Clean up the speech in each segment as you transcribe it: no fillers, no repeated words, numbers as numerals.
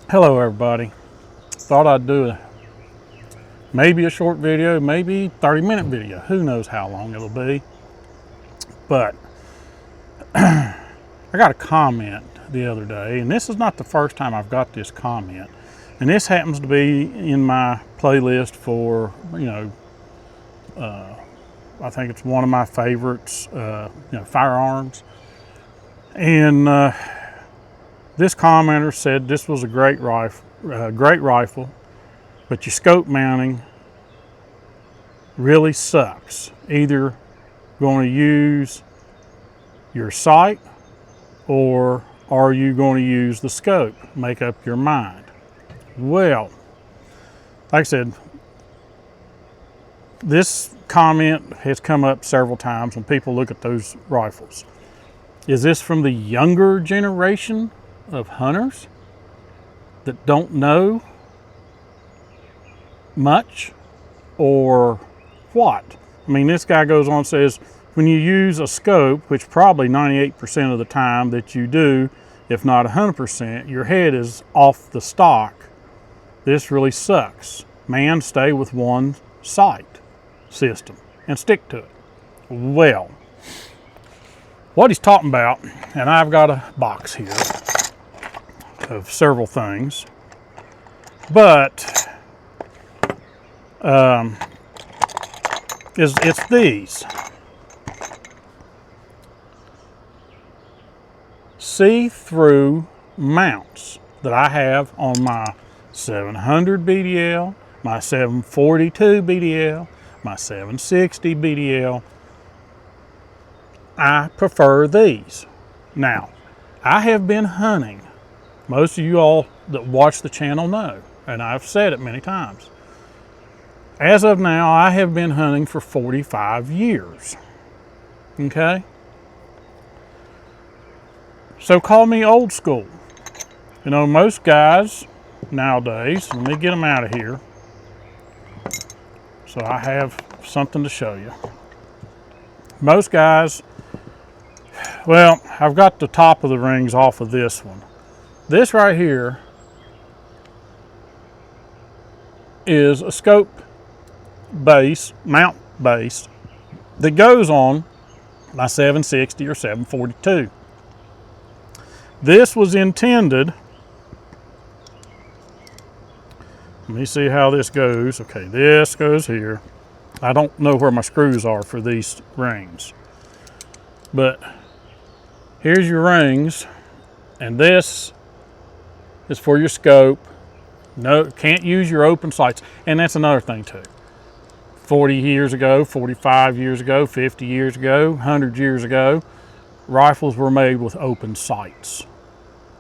Hello everybody. Thought I'd do maybe a short video, maybe 30-minute video. Who knows how long it'll be. But I got a comment the other day, and this is not the first time I've got this comment. And this happens to be in my playlist for, I think it's one of my favorites, firearms. And this commenter said this was a great rifle, but your scope mounting really sucks. Either going to use your sight or are you going to use the scope? Make up your mind. Well, like I said, this comment has come up several times when people look at those rifles. Is this from the younger generation of hunters that don't know much, or what? I mean, this guy goes on and says, when you use a scope, which probably 98% of the time that you do, if not 100%, your head is off the stock. This really sucks. Man, stay with one sight system and stick to it. Well, what he's talking about, and I've got a box here of several things, but it's these see-through mounts that I have on my 700 BDL, my 742 BDL, my 760 BDL. I prefer these. Now, I have been hunting. Most of you all that watch the channel know, and I've said it many times. As of now, I have been hunting for 45 years. Okay? So call me old school. You know, most guys nowadays, let me get them out of here so I have something to show you. Most guys, well, I've got the top of the rings off of this one. This right here is a scope base, mount base, that goes on my 760 or 742. This was intended, let me see how this goes. Okay, this goes here. I don't know where my screws are for these rings, but here's your rings, and this is for your scope. No, can't use your open sights. And that's another thing too. 40 years ago, 45 years ago, 50 years ago, 100 years ago, rifles were made with open sights.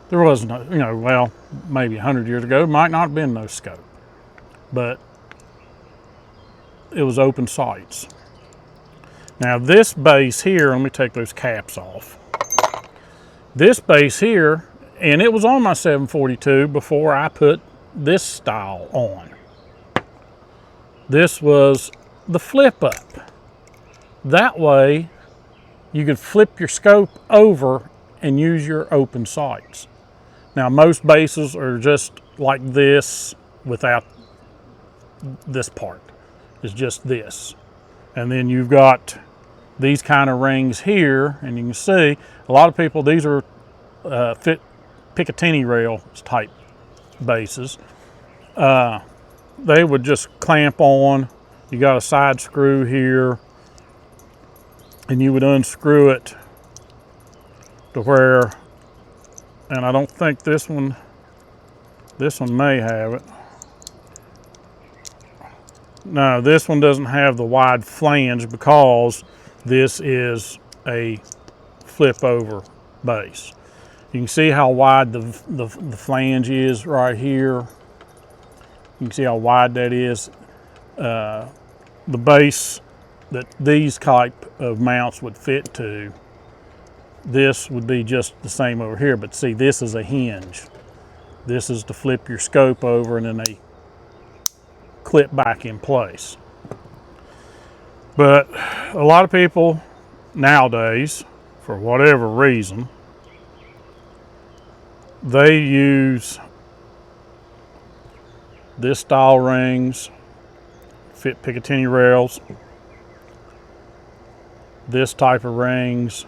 There was no, well, maybe 100 years ago, might not have been no scope, but it was open sights. Now this base here, let me take those caps off. This base here, and it was on my 742 before I put this style on. This was the flip up. That way you could flip your scope over and use your open sights. Now most bases are just like this without this part. It's just this. And then you've got these kind of rings here, and you can see a lot of people, these are Picatinny rail type bases. They would just clamp on. You got a side screw here, and you would unscrew it to where, and I don't think this one may have it. No, this one doesn't have the wide flange because this is a flip over base. You can see how wide the flange is right here. You can see how wide that is. The base that these type of mounts would fit to, this would be just the same over here, but see, this is a hinge. This is to flip your scope over and then they clip back in place. But a lot of people nowadays, for whatever reason, they use this style rings fit Picatinny rails. This type of rings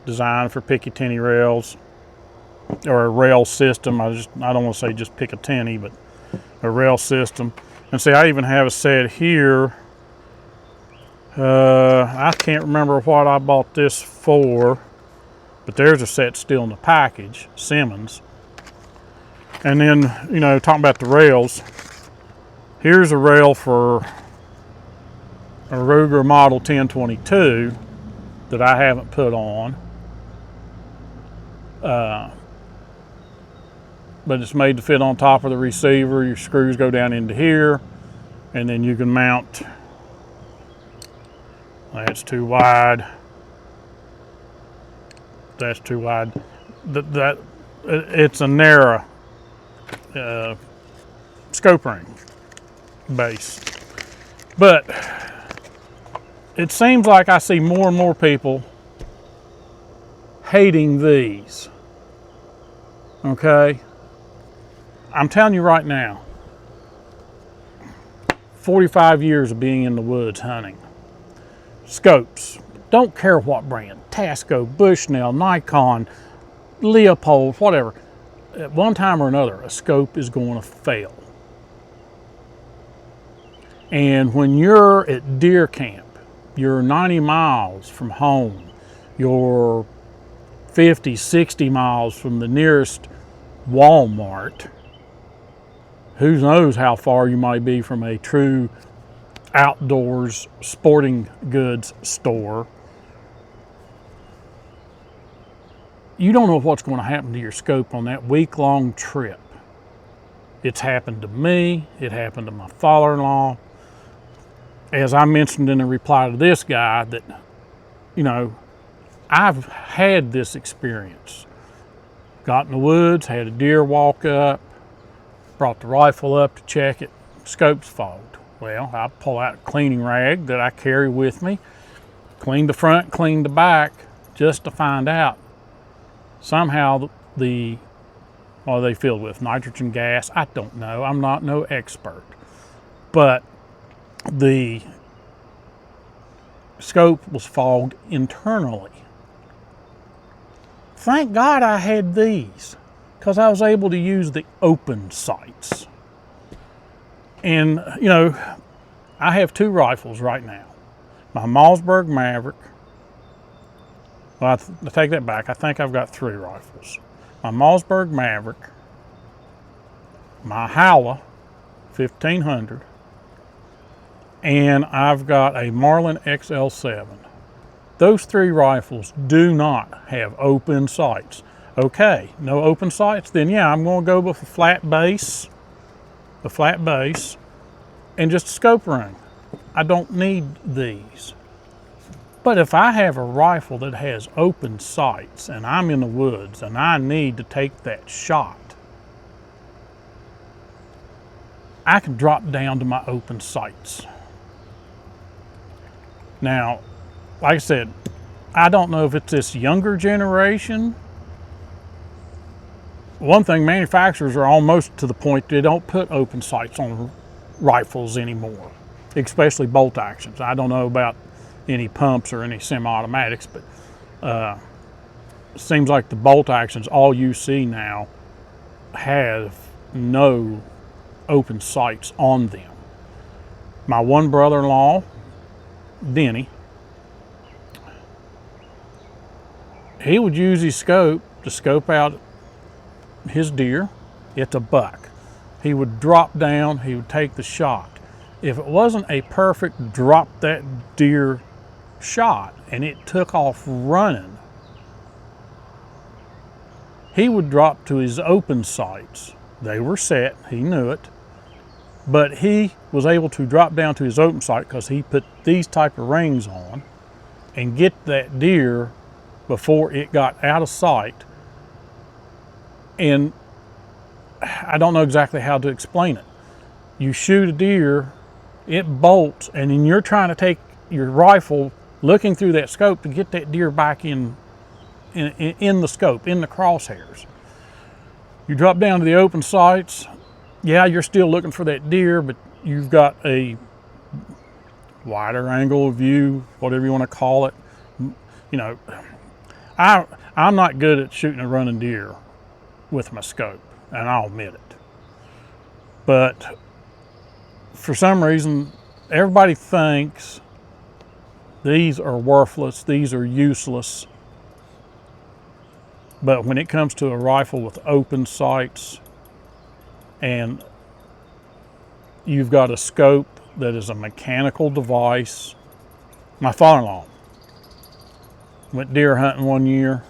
designed for Picatinny rails, or a rail system. I don't want to say just Picatinny, but a rail system. And see, I even have a set here. I can't remember what I bought this for, but there's a set still in the package, Simmons. And then, you know, talking about the rails, here's a rail for a Ruger Model 1022 that I haven't put on. But it's made to fit on top of the receiver. Your screws go down into here, and then you can mount. That's too wide. That's too wide. It's a narrow scope ring base. But it seems like I see more and more people hating these. Okay? I'm telling you right now, 45 years of being in the woods hunting. Scopes, don't care what brand, Tasco, Bushnell, Nikon, Leopold, whatever. At one time or another, a scope is going to fail. And when you're at deer camp, you're 90 miles from home, you're 50, 60 miles from the nearest Walmart, who knows how far you might be from a true outdoors sporting goods store. You don't know what's going to happen to your scope on that week-long trip. It's happened to me. It happened to my father-in-law. As I mentioned in a reply to this guy, that, you know, I've had this experience. Got in the woods, had a deer walk up, brought the rifle up to check it, scope's fogged. Well, I pull out a cleaning rag that I carry with me, clean the front, clean the back, just to find out somehow what are they filled with? Nitrogen gas? I don't know. I'm not no expert. But the scope was fogged internally. Thank God I had these, because I was able to use the open sights. And, you know, I have two rifles right now. My Mossberg Maverick. Well, I take that back. I think I've got three rifles. My Mossberg Maverick, my Howler 1500, and I've got a Marlin XL7. Those three rifles do not have open sights. Okay, no open sights? Then yeah, I'm going to go with a flat base, and just a scope ring. I don't need these. But if I have a rifle that has open sights and I'm in the woods and I need to take that shot, I can drop down to my open sights. Now, like I said, I don't know if it's this younger generation. One thing, manufacturers are almost to the point they don't put open sights on rifles anymore, especially bolt actions. I don't know about any pumps or any semi-automatics, but it seems like the bolt actions, all you see now, have no open sights on them. My one brother-in-law, Denny, he would use his scope to scope out his deer. It's a buck. He would drop down, he would take the shot. If it wasn't a perfect drop that deer shot and it took off running, he would drop to his open sights. They were set, he knew it, but he was able to drop down to his open sight because he put these type of rings on and get that deer before it got out of sight. And I don't know exactly how to explain it. You shoot a deer, it bolts, and then you're trying to take your rifle looking through that scope to get that deer back in the scope, in the crosshairs. You drop down to the open sights, yeah, you're still looking for that deer, but you've got a wider angle of view, whatever you want to call it. You know, I'm not good at shooting a running deer with my scope, and I'll admit it. But for some reason, everybody thinks these are worthless, these are useless. But when it comes to a rifle with open sights and you've got a scope that is a mechanical device. My father-in-law went deer hunting one year.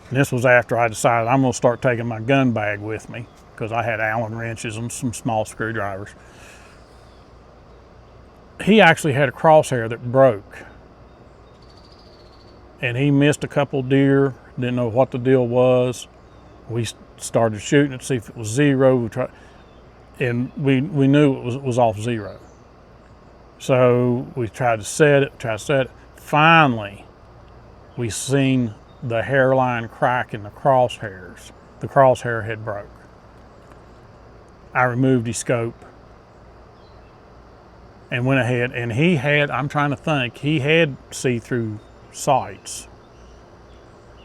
And this was after I decided I'm going to start taking my gun bag with me because I had Allen wrenches and some small screwdrivers. He actually had a crosshair that broke. And he missed a couple deer, didn't know what the deal was. We started shooting it to see if it was zero. And we knew it was off zero. So we tried to set it, Finally, we seen the hairline crack in the crosshairs. The crosshair had broke. I removed his scope and went ahead, and he had, I'm trying to think, he had see-through sights.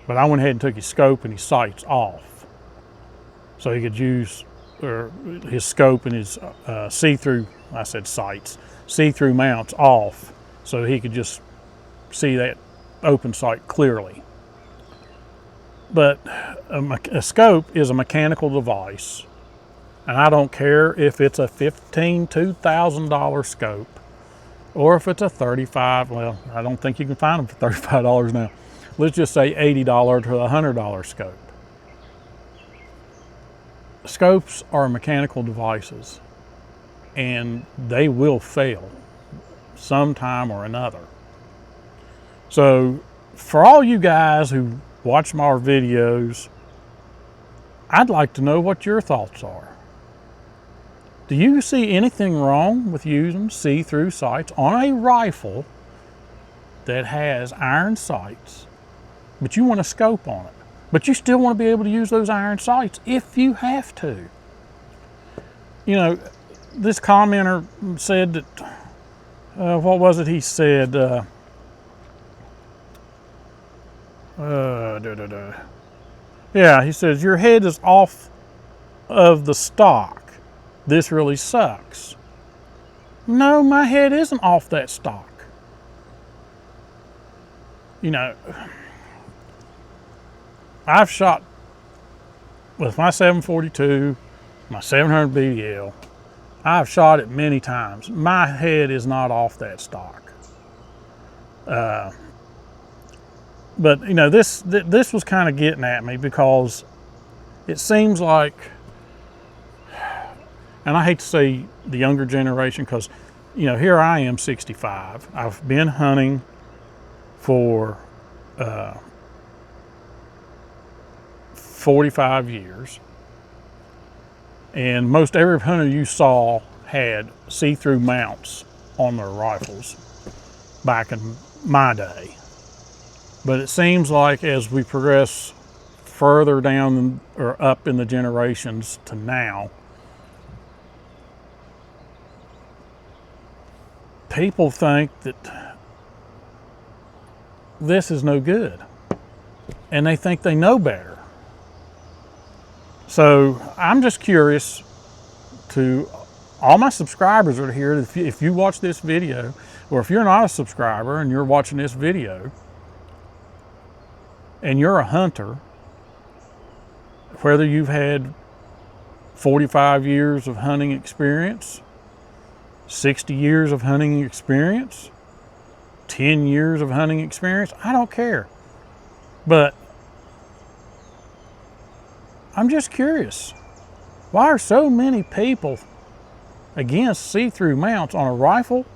But I went ahead and took his scope and his sights off. So he could use his scope and his see-through, I said sights, see-through mounts off so he could just see that open sight clearly. But a scope is a mechanical device, and I don't care if it's a $2,000 scope or if it's a $35, well, I don't think you can find them for $35 now. Let's just say $80 to $100 scope. Scopes are mechanical devices, and they will fail sometime or another. So for all you guys who watch my videos, I'd like to know what your thoughts are. Do you see anything wrong with using see-through sights on a rifle that has iron sights, but you want a scope on it? But you still want to be able to use those iron sights if you have to. You know, this commenter said that, what was it he said? Yeah, he says, your head is off of the stock. This really sucks. No, my head isn't off that stock. You know, I've shot with my 742, my 700 BDL. I've shot it many times. My head is not off that stock. But you know, this was kind of getting at me because it seems like, and I hate to say the younger generation because, you know, here I am 65. I've been hunting for 45 years. And most every hunter you saw had see-through mounts on their rifles back in my day. But it seems like as we progress further down or up in the generations to now, people think that this is no good, and they think they know better. So I'm just curious to all my subscribers that are here, if you watch this video, or if you're not a subscriber and you're watching this video, and you're a hunter, whether you've had 45 years of hunting experience, 60 years of hunting experience, 10 years of hunting experience, I don't care. But I'm just curious, why are so many people against see-through mounts on a rifle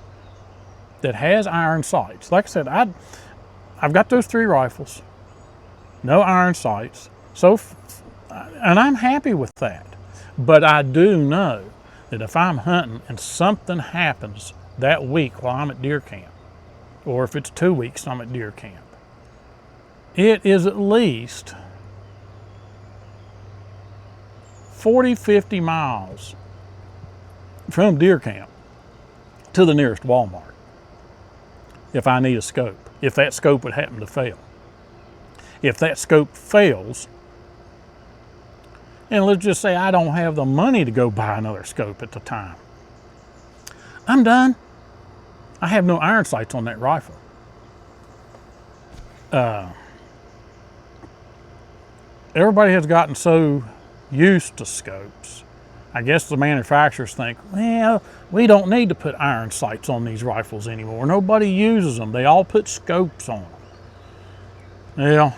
that has iron sights? Like I said, I've got those 3 rifles, no iron sights, and I'm happy with that. But I do know that if I'm hunting and something happens that week while I'm at deer camp, or if it's 2 weeks I'm at deer camp, it is at least 40, 50 miles from deer camp to the nearest Walmart if I need a scope, if that scope would happen to fail. If that scope fails, and let's just say I don't have the money to go buy another scope at the time, I'm done. I have no iron sights on that rifle. Everybody has gotten so used to scopes. I guess the manufacturers think, well, we don't need to put iron sights on these rifles anymore. Nobody uses them. They all put scopes on them. Well,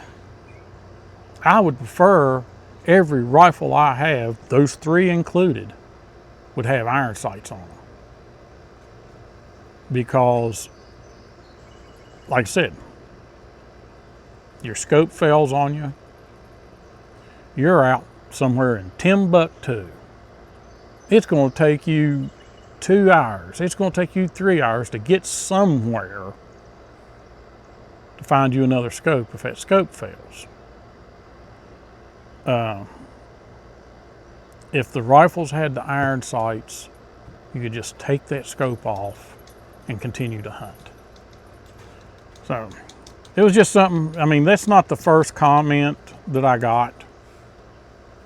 I would prefer every rifle I have, those 3 included, would have iron sights on them. Because, like I said, your scope fails on you, you're out somewhere in Timbuktu. It's going to take you 2 hours. It's going to take you 3 hours to get somewhere to find you another scope if that scope fails. If the rifles had the iron sights, you could just take that scope off and continue to hunt. So it was just something. I mean, that's not the first comment that I got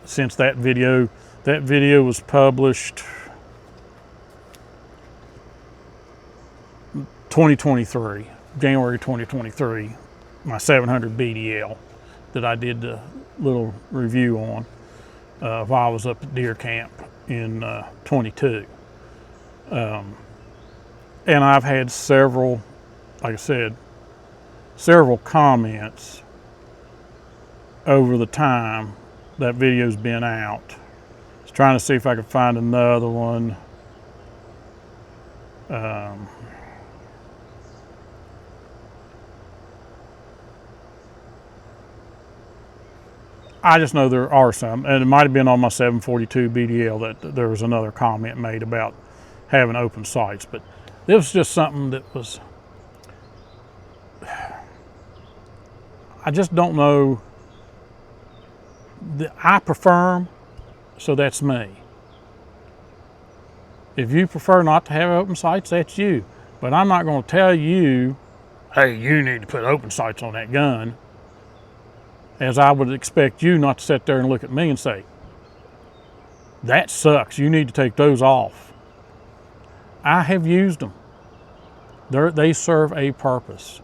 since that video. That video was published 2023, January 2023, my 700 BDL that I did the little review on while I was up at deer camp in 22. And I've had several, like I said, several comments over the time that video's been out. I was trying to see if I could find another one. I just know there are some, and it might have been on my 742 BDL that there was another comment made about having open sights, but it was just something that was, I just don't know. I prefer them, so that's me. If you prefer not to have open sights, that's you. But I'm not going to tell you, hey, you need to put open sights on that gun, as I would expect you not to sit there and look at me and say, that sucks, you need to take those off. I have used them. They serve a purpose.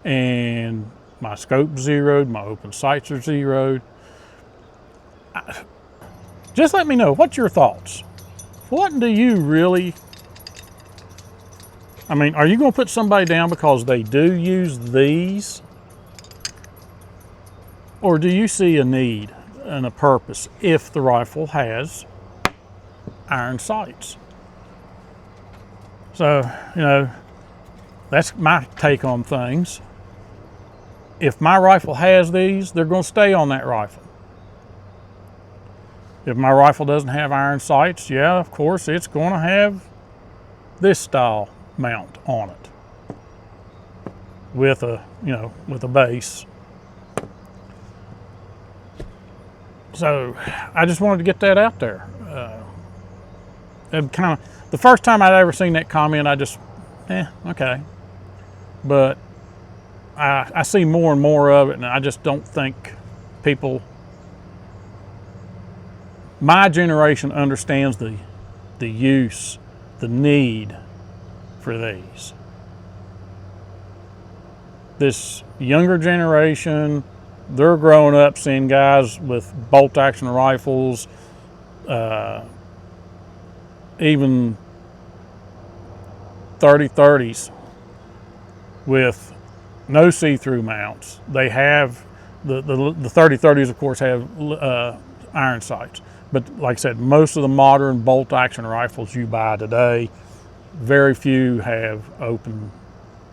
And my scope's zeroed, my open sights are zeroed. Just let me know, what's your thoughts? What do you really, I mean, are you going to put somebody down because they do use these? Or do you see a need and a purpose if the rifle has iron sights? So, you know, that's my take on things. If my rifle has these, they're going to stay on that rifle. If my rifle doesn't have iron sights, yeah, of course, it's going to have this style mount on it with a, you know, with a base. So I just wanted to get that out there. And kind of the first time I'd ever seen that comment, I just, okay. But I see more and more of it, and I just don't think people, my generation understands the use, the need for these. This younger generation, they're growing up seeing guys with bolt action rifles, even 30-30s with no see-through mounts. They have, the 30-30s of course have iron sights. But like I said, most of the modern bolt action rifles you buy today, very few have open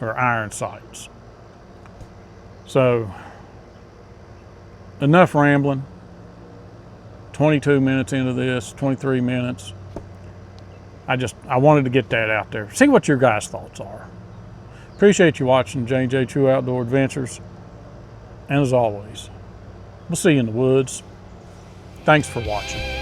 or iron sights. So, enough rambling. 22 minutes into this, 23 minutes. I wanted to get that out there. See what your guys' thoughts are. Appreciate you watching J&J True Outdoor Adventures. And as always, we'll see you in the woods. Thanks for watching.